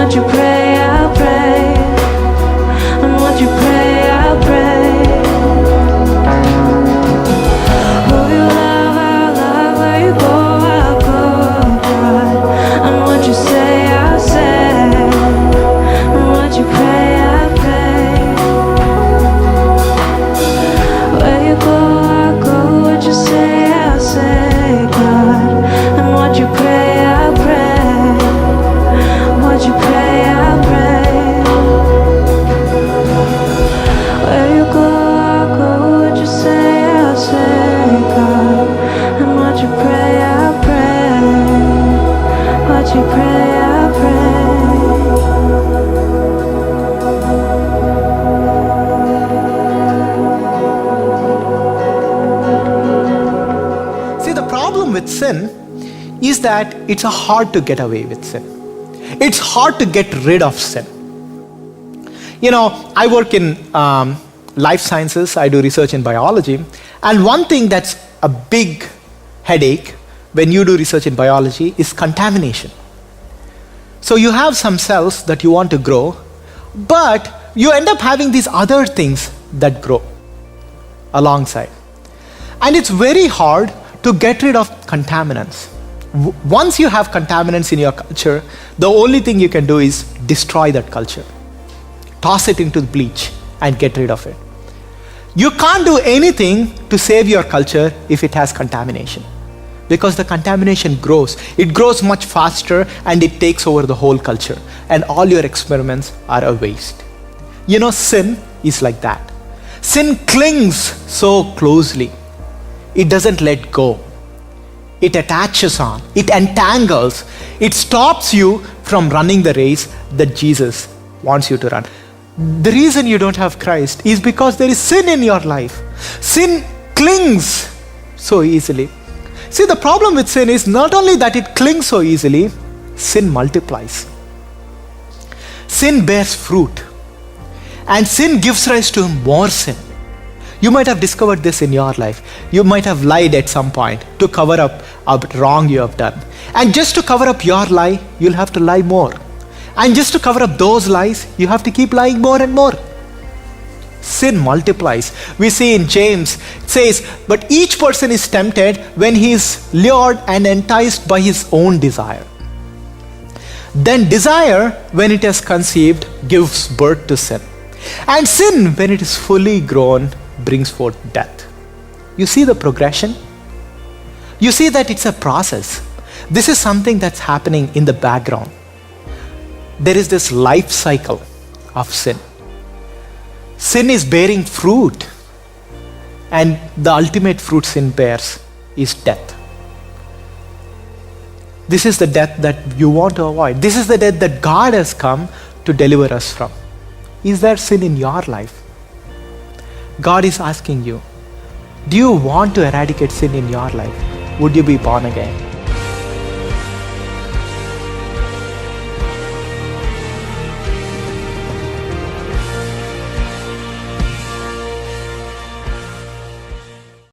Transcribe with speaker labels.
Speaker 1: what you pray, I pray. And what you pray, I pray. Who you love, I love. Where you go, I'll go, God. And what you say, I'll say. And what you pray, I pray. Where you go, I'll go. What you say, I'll say, God. And what you pray, I pray. What you pray, I pray. Where you go, I'll go. What you say, I'll say, God. And what you pray, I pray. What you pray, I pray.
Speaker 2: See, the problem with sin is that it's hard to get away with sin. It's hard to get rid of sin. You know, I work in life sciences, I do research in biology, and one thing that's a big headache when you do research in biology is contamination. So you have some cells that you want to grow, but you end up having these other things that grow alongside. And it's very hard to get rid of contaminants. Once you have contaminants in your culture, the only thing you can do is destroy that culture. Toss it into the bleach and get rid of it. You can't do anything to save your culture if it has contamination, because the contamination grows. It grows much faster and it takes over the whole culture, and all your experiments are a waste. You know, sin is like that. Sin clings so closely. It doesn't let go. It attaches on, it entangles, it stops you from running the race that Jesus wants you to run. The reason you don't have Christ is because there is sin in your life. Sin clings so easily. See, the problem with sin is not only that it clings so easily, sin multiplies. Sin bears fruit, and sin gives rise to more sin. You might have discovered this in your life. You might have lied at some point to cover up a wrong you have done. And just to cover up your lie, you'll have to lie more. And just to cover up those lies, you have to keep lying more and more. Sin multiplies. We see in James, it says, but each person is tempted when he is lured and enticed by his own desire. Then desire, when it is conceived, gives birth to sin. And sin, when it is fully grown, brings forth death. You see the progression? You see that it's a process. This is something that's happening in the background. There is this life cycle of sin. Sin is bearing fruit, and the ultimate fruit sin bears is death. This is the death that you want to avoid. This is the death that God has come to deliver us from. Is there sin in your life? God is asking you, do you want to eradicate sin in your life? Would you be born again?